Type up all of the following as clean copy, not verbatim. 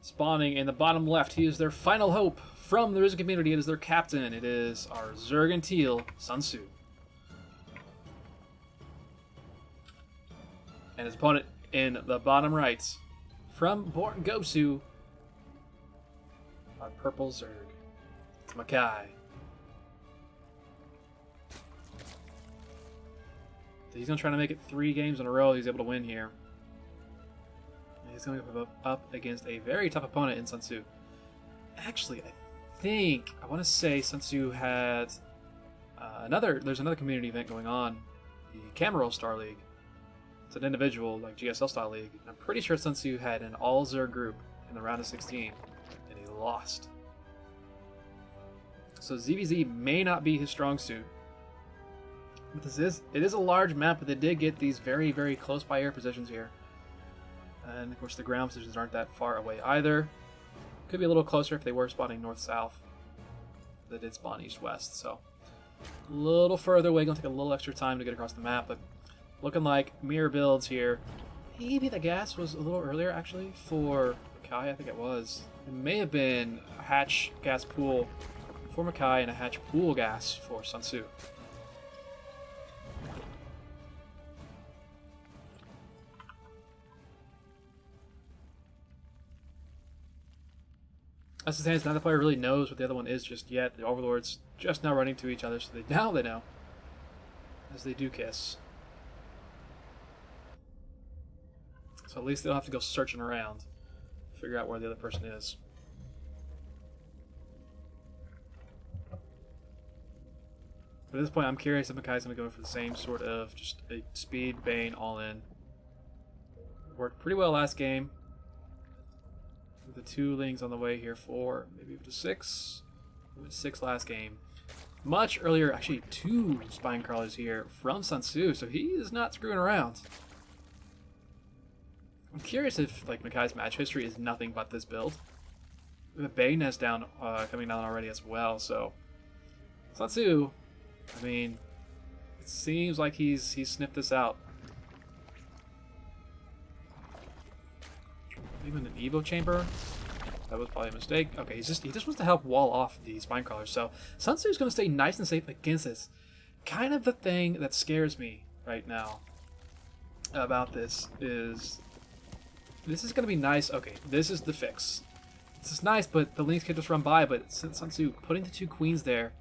Spawning in the bottom left, he is their final hope from the Ris3n community. It is their captain. It is our Zerg Teal, Sun Tzu. And his opponent in the bottom right, from Born Gosu, our purple Zerg, Makai. He's going to try to make it 3 games in a row. He's able to win here. He's going to go up against a very tough opponent in Sun Tzu. Actually, I want to say Sun Tzu had there's another community event going on, the Cameroon Star League. It's an individual, like GSL style league. I'm pretty sure Sun Tzu had an all-Zerg group in the round of 16, and he lost. So ZVZ may not be his strong suit. But it is a large map, but they did get these very, very close by air positions here. And of course the ground positions aren't that far away either. Could be a little closer if they were spawning north-south. They did spawn east-west, so a little further away, gonna take a little extra time to get across the map, but looking like mirror builds here. Maybe the gas was a little earlier actually for Makai, I think it was. It may have been a hatch gas pool for Makai and a hatch pool gas for Sun Tzu. As it stands, neither player really knows what the other one is just yet. The Overlords just now running to each other, so now they know. As they do kiss. So at least they don't have to go searching around to figure out where the other person is. But at this point, I'm curious if Makai's going to go for the same sort of just a speed, Bane, all-in. Worked pretty well last game. The 2 lings on the way here for maybe to 6. We went 6 last game. Much earlier, actually 2 spine crawlers here from Sun Tzu, so he is not screwing around. I'm curious if like Makai's match history is nothing but this build. We have a Bay Nest down coming down already as well, so Sun Tzu, I mean, it seems like he's sniffed this out. Even an Evo chamber? That was probably a mistake. Okay, he just wants to help wall off the spine crawlers. So Sun Tzu's going to stay nice and safe against this. Kind of the thing that scares me right now about this is going to be nice. Okay, this is the fix. This is nice, but the links can just run by. But since Sun Tzu putting the 2 queens there,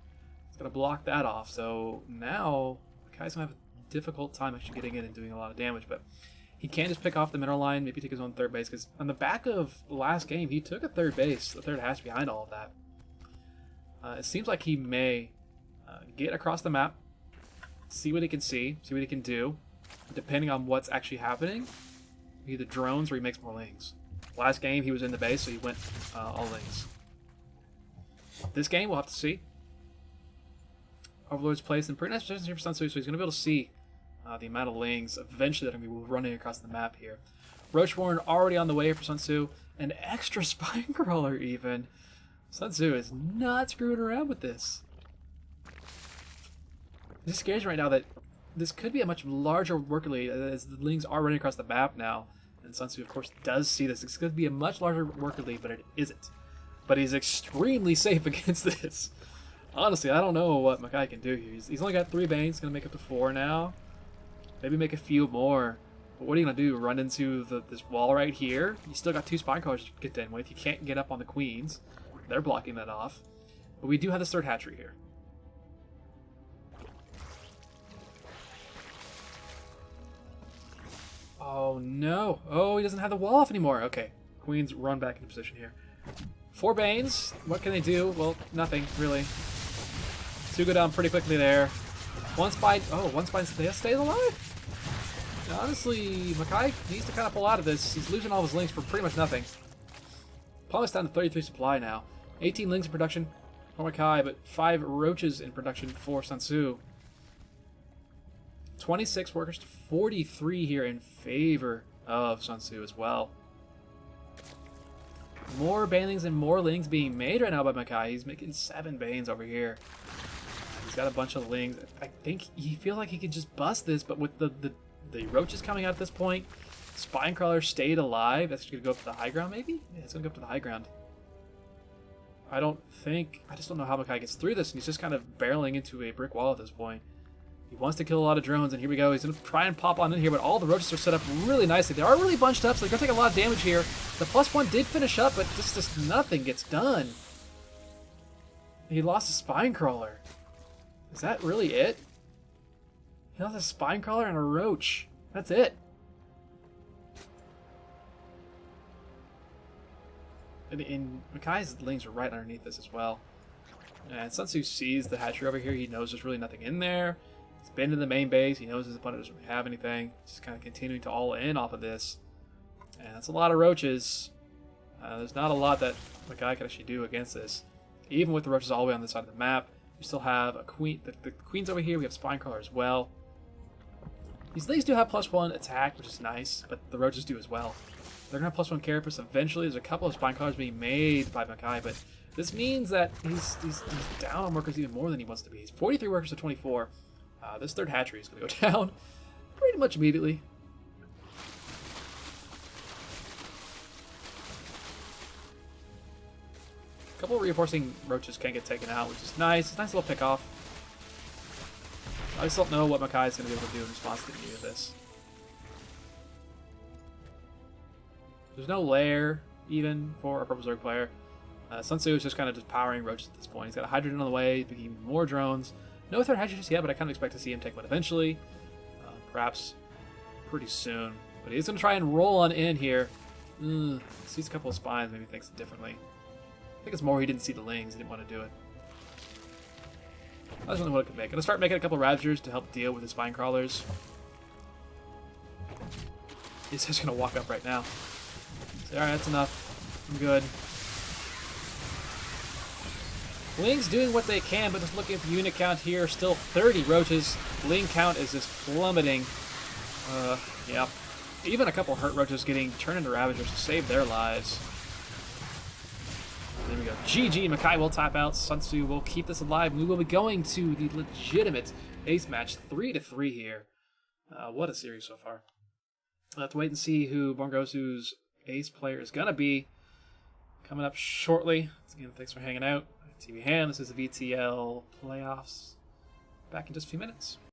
it's going to block that off. So now the guy's going to have a difficult time actually getting in and doing a lot of damage. But he can just pick off the middle line, maybe take his own 3rd base, because on the back of last game, he took a 3rd base, the 3rd hatch behind all of that. It seems like he may get across the map, see what he can see what he can do, depending on what's actually happening. Either drones or he makes more lings. Last game, he was in the base, so he went all lings. This game, we'll have to see. Overlord's placed in pretty nice positions here for Sun Tzu, so he's going to be able to see the amount of lings eventually that are going to be running across the map here. Roachborn already on the way for Sun Tzu. An extra spine crawler even. Sun Tzu is not screwing around with this. This scares me right now that this could be a much larger worker lead as the lings are running across the map now. And Sun Tzu, of course, does see this. It's going to be a much larger worker lead, but it isn't. But he's extremely safe against this. Honestly, I don't know what Makai can do here. He's only got 3 Banes, going to make up to 4 now. Maybe make a few more. But what are you going to do? Run into this wall right here? You still got 2 spine crawlers to get in with. You can't get up on the queens. They're blocking that off. But we do have this 3rd hatchery here. Oh no. Oh, he doesn't have the wall off anymore. Okay. Queens run back into position here. 4 Banes. What can they do? Well, nothing, really. 2 go down pretty quickly there. 1 spine. Oh, 1 spine stays alive. Honestly, Makai needs to kind of pull out of this. He's losing all his links for pretty much nothing. Almost down to 33 supply now. 18 links in production for Makai, but 5 roaches in production for Sun Tzu. 26 workers to 43 here in favor of Sun Tzu as well. More banelings and more lings being made right now by Makai. He's making 7 banes over here. He's got a bunch of lings. I think he feels like he could just bust this, but with the roaches coming out at this point, Spinecrawler stayed alive. That's going to go up to the high ground, maybe? Yeah, it's going to go up to the high ground. I just don't know how Makai gets through this, and he's just kind of barreling into a brick wall at this point. He wants to kill a lot of drones, and here we go. He's going to try and pop on in here, but all the roaches are set up really nicely. They are really bunched up, so they're going to take a lot of damage here. The +1 did finish up, but just nothing gets done. He lost a Spinecrawler. Is that really it? He lost a Spinecrawler and a roach. That's it. And Makai's lings are right underneath this as well. And Sun Tzu sees the hatchery over here. He knows there's really nothing in there. He's been to the main base. He knows his opponent doesn't really have anything. He's just kind of continuing to all in off of this. And that's a lot of roaches. There's not a lot that Makai can actually do against this. Even with the roaches all the way on this side of the map, we still have a queen. The queen's over here. We have Spinecrawler as well. These lings do have +1 attack, which is nice, but the roaches do as well. They're going to have +1 carapace eventually. There's a couple of Spinecrawlers being made by Makai, but this means that he's down on workers even more than he wants to be. He's 43 workers to 24. This third hatchery is going to go down pretty much immediately. A couple of reinforcing roaches can get taken out, which is nice. Nice little pick off. I just don't know what Makai is going to be able to do in response to any of this. There's no lair, even, for a Purple Zerg player. Sun Tzu is just kind of just powering roaches at this point. He's got a Hydrogen on the way, picking more drones. No third hatchery just yet, but I kind of expect to see him take one eventually. Perhaps pretty soon. But he's going to try and roll on in here. Sees a couple of spines, maybe thinks differently. I think it's more he didn't see the lings, he didn't want to do it. That's really what it could make. I'm going to start making a couple of Ravagers to help deal with his Spinecrawlers. He's just going to walk up right now. Alright, that's enough. I'm good. Ling's doing what they can, but just looking at the unit count here, still 30 roaches. Ling count is just plummeting. Yeah. Even a couple hurt roaches getting turned into Ravagers to save their lives. There we go. GG. Makai will tap out. Sun Tzu will keep this alive. We will be going to the legitimate ace match. 3-3 here. What a series so far. We'll have to wait and see who Gosu's ace player is going to be coming up shortly. Again, thanks for hanging out. TV Ham, this is the VTL playoffs. Back in just a few minutes.